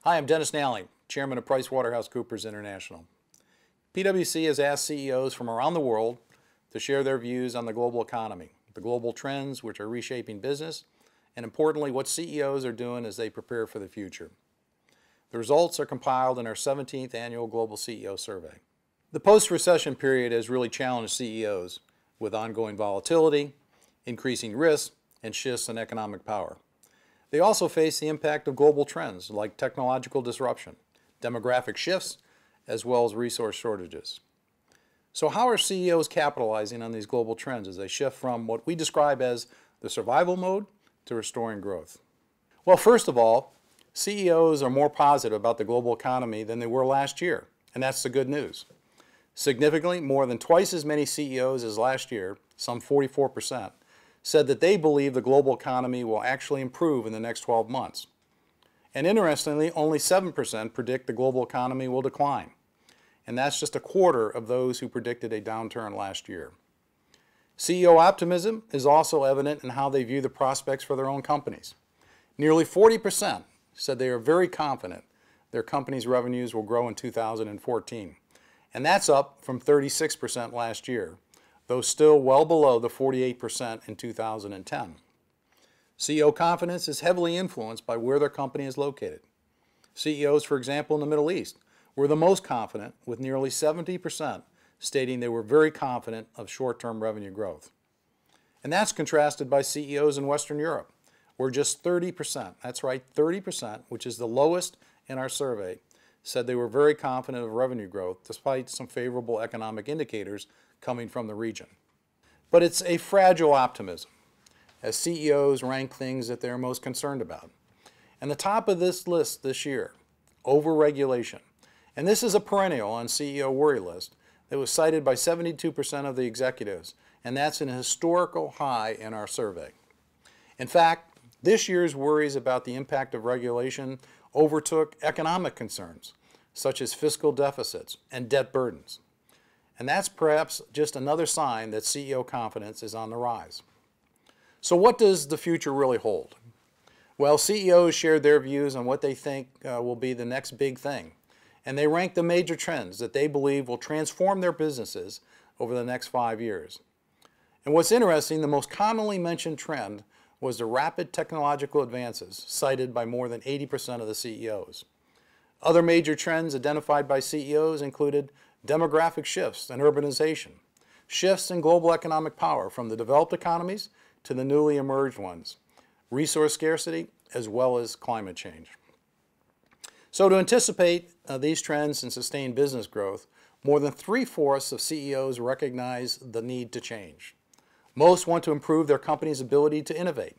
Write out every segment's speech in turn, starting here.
Hi, I'm Dennis Nally, Chairman of PricewaterhouseCoopers International. PwC has asked CEOs from around the world to share their views on the global economy, the global trends which are reshaping business, and importantly, what CEOs are doing as they prepare for the future. The results are compiled in our 17th Annual Global CEO Survey. The post-recession period has really challenged CEOs with ongoing volatility, increasing risks, and shifts in economic power. They also face the impact of global trends like technological disruption, demographic shifts, as well as resource shortages. So how are CEOs capitalizing on these global trends as they shift from what we describe as the survival mode to restoring growth? Well, first of all, CEOs are more positive about the global economy than they were last year, and that's the good news. Significantly, more than twice as many CEOs as last year, some 44%, said that they believe the global economy will actually improve in the next 12 months. And interestingly, only 7% predict the global economy will decline. And that's just a quarter of those who predicted a downturn last year. CEO optimism is also evident in how they view the prospects for their own companies. Nearly 40% said they are very confident their company's revenues will grow in 2014. And that's up from 36% last year, though still well below the 48% in 2010. CEO confidence is heavily influenced by where their company is located. CEOs, for example, in the Middle East, were the most confident, with nearly 70% stating they were very confident of short-term revenue growth. And that's contrasted by CEOs in Western Europe, where just 30%, that's right, 30%, which is the lowest in our survey, said they were very confident of revenue growth despite some favorable economic indicators coming from the region. But it's a fragile optimism as CEOs rank things that they're most concerned about. And the top of this list this year, overregulation. And this is a perennial on CEO worry list that was cited by 72% of the executives, and that's an historical high in our survey. In fact, this year's worries about the impact of regulation overtook economic concerns, such as fiscal deficits and debt burdens. And that's perhaps just another sign that CEO confidence is on the rise. So what does the future really hold? Well, CEOs shared their views on what they think will be the next big thing. And they ranked the major trends that they believe will transform their businesses over the next 5 years. And what's interesting, the most commonly mentioned trend was the rapid technological advances cited by more than 80% of the CEOs. Other major trends identified by CEOs included demographic shifts and urbanization, shifts in global economic power from the developed economies to the newly emerged ones, resource scarcity, as well as climate change. So to anticipate these trends and sustain business growth, more than 3/4 of CEOs recognize the need to change. Most want to improve their company's ability to innovate.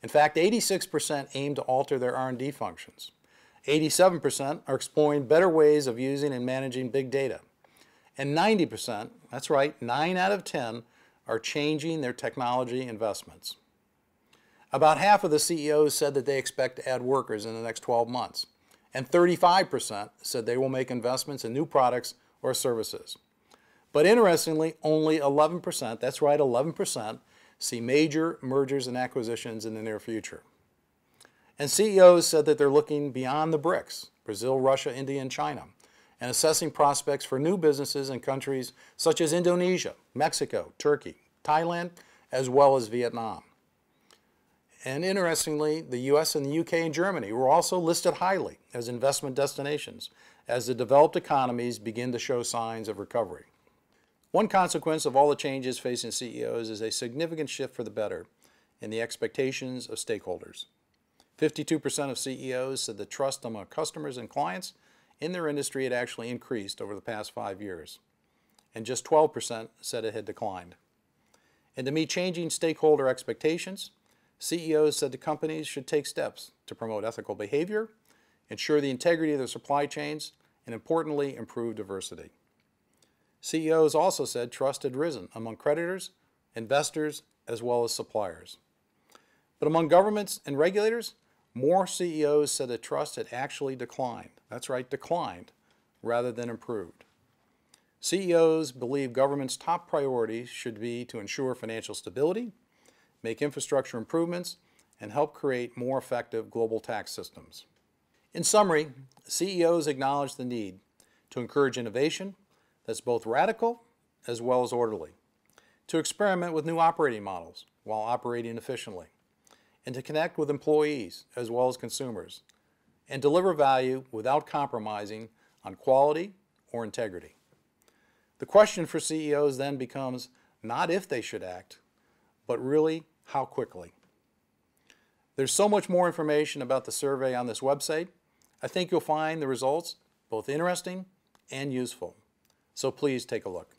In fact, 86% aim to alter their R&D functions. 87% are exploring better ways of using and managing big data. And 90%, that's right, 9 out of 10, are changing their technology investments. About half of the CEOs said that they expect to add workers in the next 12 months. And 35% said they will make investments in new products or services. But interestingly, only 11%, that's right, 11%, see major mergers and acquisitions in the near future. And CEOs said that they're looking beyond the BRICS, Brazil, Russia, India, and China, and assessing prospects for new businesses in countries such as Indonesia, Mexico, Turkey, Thailand, as well as Vietnam. And interestingly, the US and the UK and Germany were also listed highly as investment destinations as the developed economies begin to show signs of recovery. One consequence of all the changes facing CEOs is a significant shift for the better in the expectations of stakeholders. 52% of CEOs said that trust among customers and clients in their industry had actually increased over the past 5 years, and just 12% said it had declined. And to meet changing stakeholder expectations, CEOs said the companies should take steps to promote ethical behavior, ensure the integrity of their supply chains, and importantly, improve diversity. CEOs also said trust had risen among creditors, investors, as well as suppliers. But among governments and regulators, more CEOs said that trust had actually declined. That's right, declined, rather than improved. CEOs believe government's top priorities should be to ensure financial stability, make infrastructure improvements, and help create more effective global tax systems. In summary, CEOs acknowledge the need to encourage innovation that's both radical as well as orderly, to experiment with new operating models while operating efficiently, and to connect with employees as well as consumers, and deliver value without compromising on quality or integrity. The question for CEOs then becomes not if they should act, but really how quickly. There's so much more information about the survey on this website. I think you'll find the results both interesting and useful. So please take a look.